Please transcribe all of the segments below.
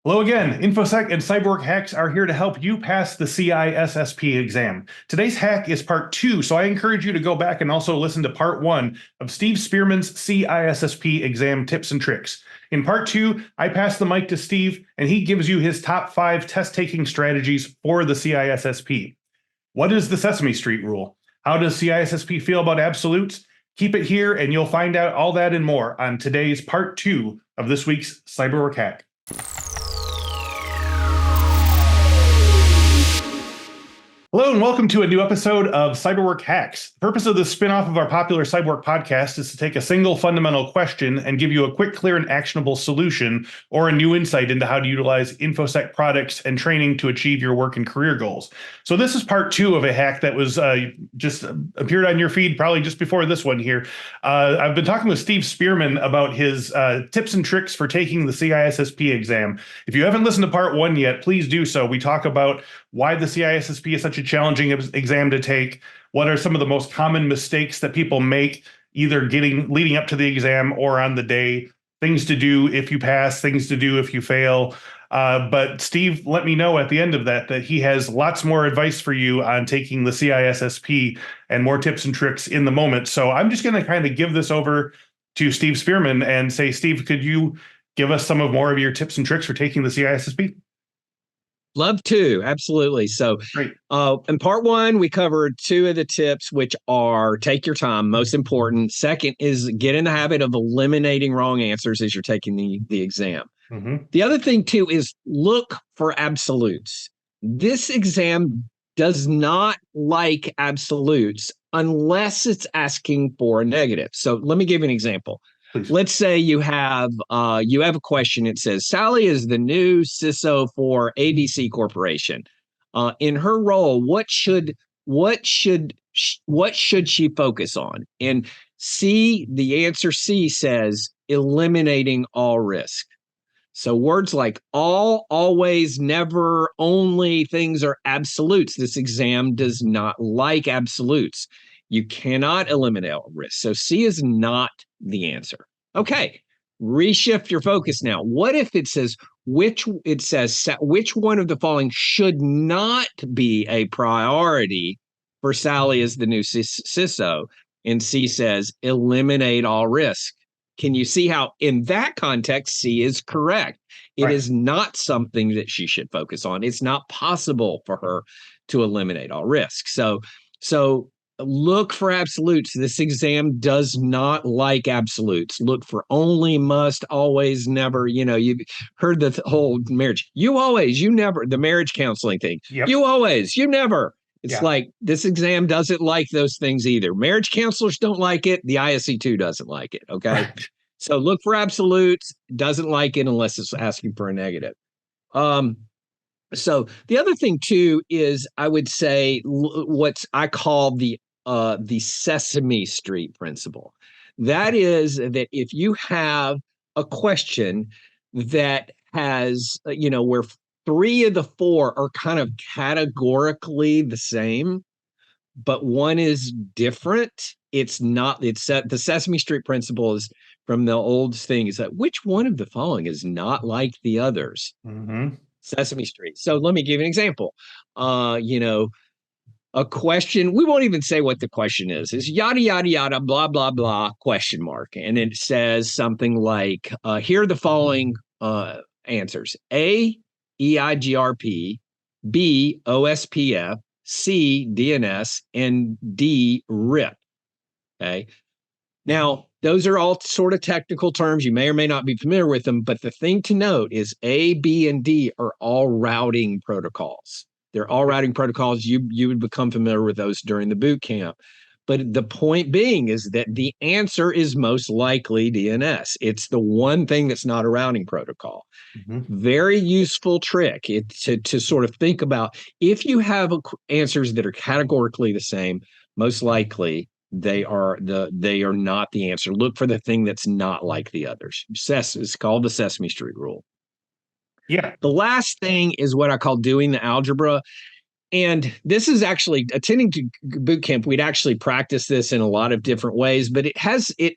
Hello again. Infosec and CyberWork hacks are here to help you pass the CISSP exam. Today's hack is part 2, so I encourage you to go back and also listen to part 1 of Steve Spearman's CISSP exam tips and tricks. In part 2, I pass the mic to Steve, and he gives you his top 5 test-taking strategies for the CISSP. What is the Sesame Street rule? How does CISSP feel about absolutes? Keep it here, and you'll find out all that and more on today's part 2 of this week's CyberWork hack. Hello and welcome to a new episode of CyberWork Hacks. The purpose of this spin-off of our popular CyberWork podcast is to take a single fundamental question and give you a quick, clear, and actionable solution or a new insight into how to utilize Infosec products and training to achieve your work and career goals. So this is part 2 of a hack that was just appeared on your feed probably just before this one here. I've been talking with Steve Spearman about his tips and tricks for taking the CISSP exam. If you haven't listened to part 1 yet, please do so. We talk about why the CISSP is such a challenging exam to take. What are some of the most common mistakes that people make, either leading up to the exam or on the day? Things to do if you pass, things to do if you fail. But Steve let me know at the end of that he has lots more advice for you on taking the CISSP and more tips and tricks in the moment. So I'm just going to kind of give this over to Steve Spearman and say, Steve, could you give us some more of your tips and tricks for taking the CISSP? Love to, absolutely. So in part 1, we covered 2 of the tips, which are take your time, most important. Second is get in the habit of eliminating wrong answers as you're taking the exam. Mm-hmm. The other thing, too, is look for absolutes. This exam does not like absolutes unless it's asking for a negative. So let me give you an example. Please. Let's say you have a question. It says, Sally is the new CISO for ABC Corporation. In her role, what should she focus on? And the answer C says eliminating all risk. So words like all, always, never, only, things are absolutes. This exam does not like absolutes. You cannot eliminate all risk. So C is not the answer. Okay, reshift your focus now. What if it says which one of the following should not be a priority for Sally as the new CISO? And C says eliminate all risk. Can you see how in that context C is correct? It is not something that she should focus on. It's not possible for her to eliminate all risk. So look for absolutes. This exam does not like absolutes. Look for only, must, always, never. You know, you've heard the whole marriage. You always, you never, the marriage counseling thing. Yep. You always, you never. It's like this exam doesn't like those things either. Marriage counselors don't like it. The ISC2 doesn't like it. Okay. So look for absolutes. Doesn't like it unless it's asking for a negative. So the other thing too is I would say what I call the Sesame Street principle. That is that if you have a question that has, where 3 of the 4 are kind of categorically the same, but one is different, the Sesame Street principle is from the old thing is that which one of the following is not like the others? Mm-hmm. Sesame Street. So let me give you an example. A question, we won't even say what the question is yada, yada, yada, blah, blah, blah, question mark. And it says something like, here are the following answers. A, EIGRP, B, OSPF, C, DNS, and D, RIP. Okay. Now, those are all sort of technical terms. You may or may not be familiar with them, but the thing to note is A, B, and D are all routing protocols. They're all routing protocols. You would become familiar with those during the boot camp. But the point being is that the answer is most likely DNS. It's the one thing that's not a routing protocol. Mm-hmm. Very useful trick to sort of think about. If you have answers that are categorically the same, most likely they are not the answer. Look for the thing that's not like the others. It's called the Sesame Street rule. Yeah. The last thing is what I call doing the algebra. And this is actually attending to boot camp. We'd actually practice this in a lot of different ways, but it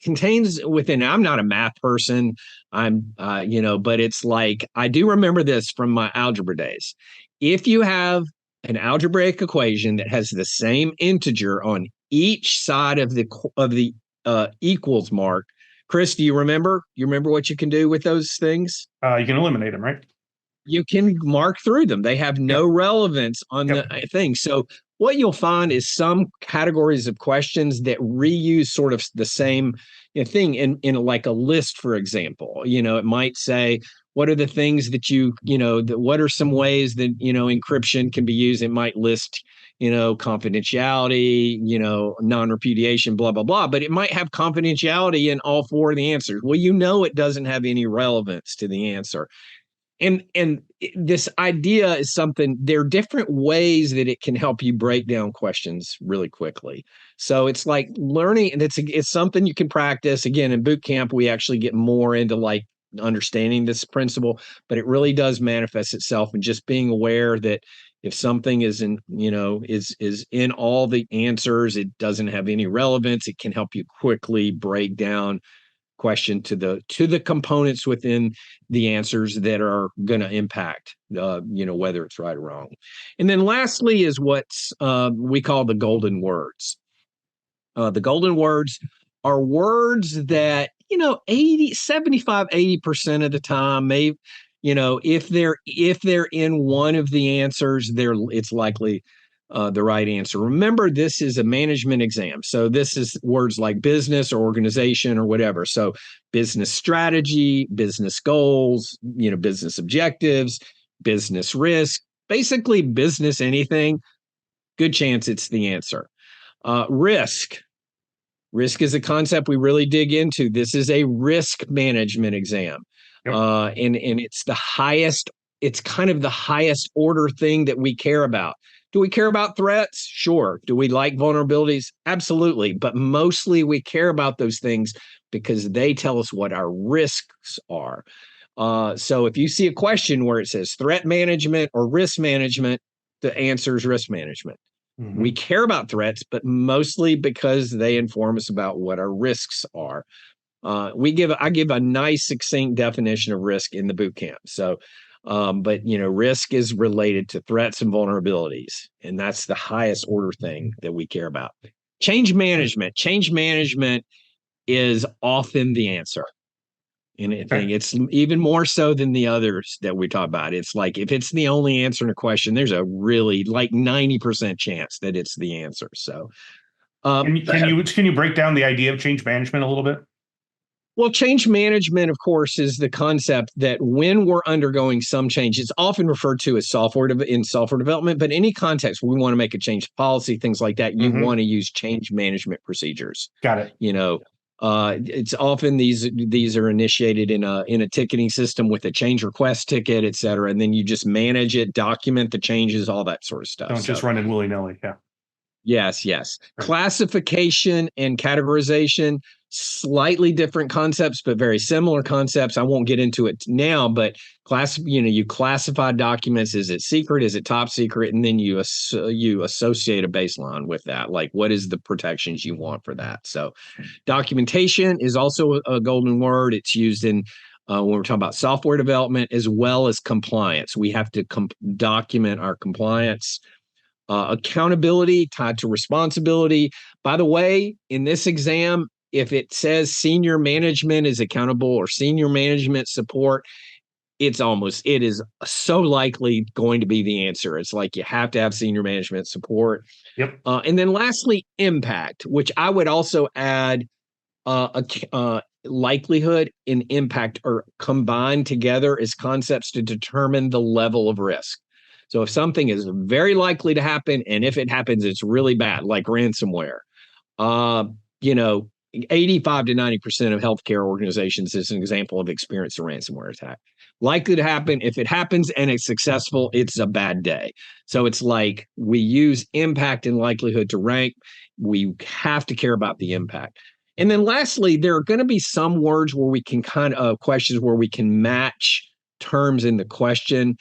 contains within, I'm not a math person. But it's like, I do remember this from my algebra days. If you have an algebraic equation that has the same integer on each side of the equals mark, Chris, do you remember? You remember what you can do with those things? You can eliminate them, right? You can mark through them. They have no relevance on the thing. So what you'll find is some categories of questions that reuse sort of the same thing in like a list, for example. It might say, what are the things that what are some ways that, encryption can be used? It might list, confidentiality, non-repudiation, blah, blah, blah, but it might have confidentiality in all four of the answers. Well, it doesn't have any relevance to the answer. And this idea is something, there are different ways that it can help you break down questions really quickly. So it's like learning, and it's something you can practice. Again, in boot camp, we actually get more into like understanding this principle, but it really does manifest itself in just being aware that if something is is in all the answers, it doesn't have any relevance. It can help you quickly break down question to the components within the answers that are going to impact whether it's right or wrong. And then lastly is what's we call the golden words. The golden words are words that 80% of the time, maybe if they're in one of the answers, it's likely the right answer. Remember, this is a management exam. So this is words like business or organization or whatever. So business strategy, business goals, business objectives, business risk, basically business anything, good chance it's the answer. Risk. Risk is a concept we really dig into. This is a risk management exam. Yep. And it's it's kind of the highest order thing that we care about. Do we care about threats? Sure. Do we like vulnerabilities? Absolutely. But mostly we care about those things because they tell us what our risks are. So if you see a question where it says threat management or risk management, the answer is risk management. Mm-hmm. We care about threats, but mostly because they inform us about what our risks are. I give a nice succinct definition of risk in the boot camp. So but risk is related to threats and vulnerabilities, and that's the highest order thing that we care about. Change management is often the answer. And I think it's even more so than the others that we talk about. It's like if it's the only answer in a question, there's a really like 90% chance that it's the answer. So can you break down the idea of change management a little bit? Well, change management, of course, is the concept that when we're undergoing some change, it's often referred to as software development, but any context we want to make a change policy, things like that, you want to use change management procedures. Got it. It's often these are initiated in a ticketing system with a change request ticket, et cetera, and then you just manage it, document the changes, all that sort of stuff. Don't just run it willy-nilly. Yeah. Yes. Right. Classification and categorization, slightly different concepts, but very similar concepts. I won't get into it now, but you classify documents. Is it secret? Is it top secret? And then you associate a baseline with that. Like, what is the protections you want for that? So documentation is also a golden word. It's used in when we're talking about software development as well as compliance. We have to document our compliance. Accountability tied to responsibility. By the way, in this exam, if it says senior management is accountable or senior management support, it is so likely going to be the answer. It's like you have to have senior management support. Yep. And then lastly, impact, which I would also add likelihood and impact are combined together as concepts to determine the level of risk. So if something is very likely to happen, and if it happens, it's really bad, like ransomware, 85 to 90% of healthcare organizations is an example of experienced a ransomware attack. Likely to happen. If it happens and it's successful, it's a bad day. So it's like we use impact and likelihood to rank. We have to care about the impact. And then lastly, there are going to be some words where we can questions where we can match terms in the question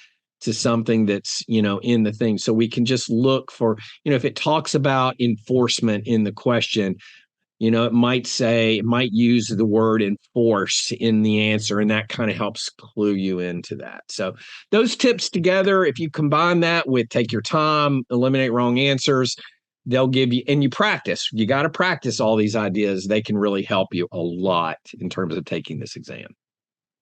to something that's, in the thing. So we can just look for, if it talks about enforcement in the question, it might use the word enforce in the answer, and that kind of helps clue you into that. So those tips together, if you combine that with take your time, eliminate wrong answers, they'll give you, and you practice. You got to practice all these ideas. They can really help you a lot in terms of taking this exam.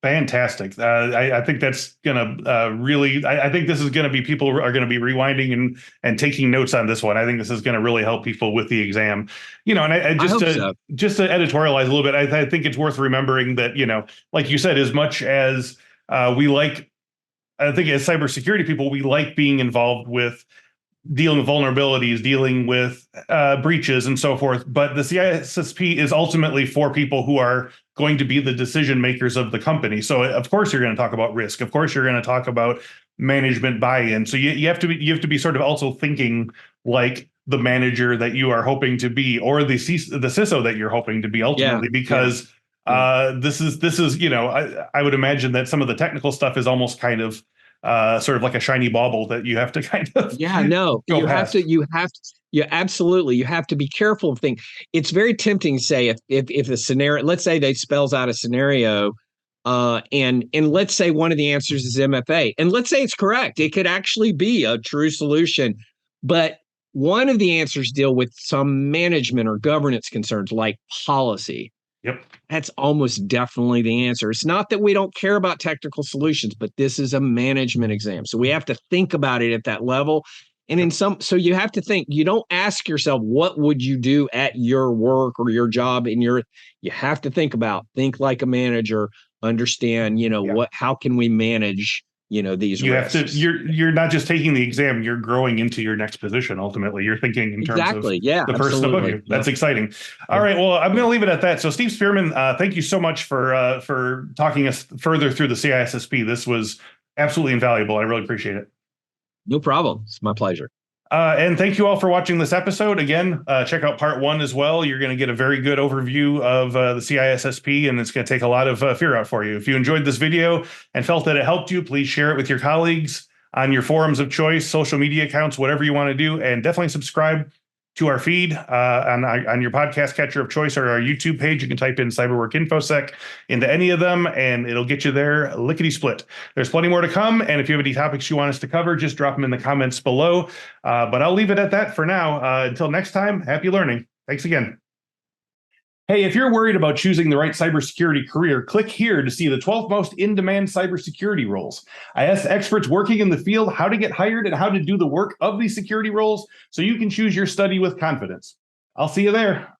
Fantastic. I think that's going to really, I think this is going to be, people are going to be rewinding and taking notes on this one. I think this is going to really help people with the exam, and just to editorialize a little bit, I think it's worth remembering that, like you said, as much as I think as cybersecurity people, we like being involved with dealing with vulnerabilities, dealing with breaches and so forth. But the CISSP is ultimately for people who are going to be the decision makers of the company. So of course you're going to talk about risk. Of course you're going to talk about management buy-in. So you have to be sort of also thinking like the manager that you are hoping to be, or the CISO that you're hoping to be ultimately, because this is I would imagine that some of the technical stuff is almost kind of sort of like a shiny bauble that you have to kind of you have to be careful of things. It's very tempting to say if the scenario, let's say they spells out a scenario, and let's say one of the answers is MFA, and let's say it's correct, it could actually be a true solution, but one of the answers deal with some management or governance concerns like policy. Yep. That's almost definitely the answer. It's not that we don't care about technical solutions, but this is a management exam. So we have to think about it at that level. And so you have to think, you don't ask yourself, what would you do at your work or your job you have to think like a manager, understand, how can we manage, these risks. You're not just taking the exam, you're growing into your next position. Ultimately, you're thinking in terms of the person above you. That's exciting. All right. Well, I'm going to leave it at that. So Steve Spearman, thank you so much for talking us further through the CISSP. This was absolutely invaluable. I really appreciate it. No problem. It's my pleasure. And thank you all for watching this episode. Again, check out part 1 as well. You're going to get a very good overview of the CISSP, and it's going to take a lot of fear out for you. If you enjoyed this video and felt that it helped you, please share it with your colleagues on your forums of choice, social media accounts, whatever you want to do, and definitely subscribe to our feed on your podcast catcher of choice or our YouTube page. You can type in CyberWork Infosec into any of them, and it'll get you there lickety-split. There's plenty more to come, and if you have any topics you want us to cover, just drop them in the comments below. But I'll leave it at that for now. Until next time, happy learning. Thanks again. Hey, if you're worried about choosing the right cybersecurity career, click here to see the 12 most in-demand cybersecurity roles. I asked experts working in the field how to get hired and how to do the work of these security roles so you can choose your study with confidence. I'll see you there.